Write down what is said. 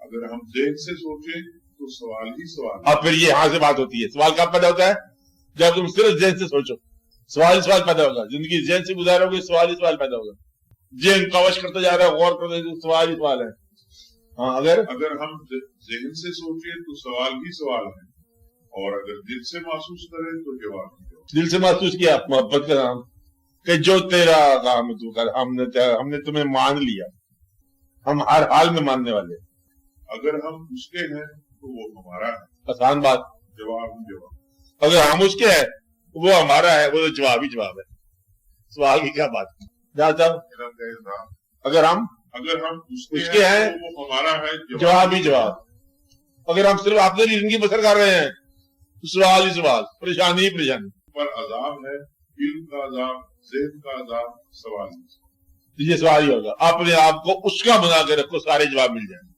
अगर हम जेहन से सोचे तो सवाल ही सवाल। अब फिर ये यहाँ से बात होती है, सवाल कब पैदा होता है? जब तुम सिर्फ जेहन से सोचो, सवाल ही सवाल पैदा होगा। जिंदगी जेहन से गुजारोगे, सवाल ही सवाल पैदा होगा। जेहन कवच करते जा रहा है, गौर करते, सवाल ही सवाल है। हाँ, अगर हम जेहन से सोचे तो सवाल ही सवाल है, और अगर दिल से महसूस करें तो जवाब ही जवाब। दिल से महसूस किया मोहब्बत का नाम कि जो तेरा काम तू कर, हमने तुम्हें मान लिया, हम हर हाल में मानने वाले। अगर हम उसके हैं तो वो हमारा है, आसान बात। जवाब ही जवाब। अगर हम उसके हैं तो वो हमारा है, वो तो जवाब ही जवाब है। सवाल की क्या बात। अगर हम उसके हैं तो वो हमारा है, जवाब ही जवाब। अगर हम सिर्फ अपने लिए जिंदगी बसर कर रहे हैं तो सवाल ही सवाल, परेशानी ही परेशानी। पर अजाब है, इल्म का अजाब, ज़हन का अजाब, सवाल। ये सवाल ही होगा। अपने आप को उसका बना के रखो, सारे जवाब मिल जाएंगे।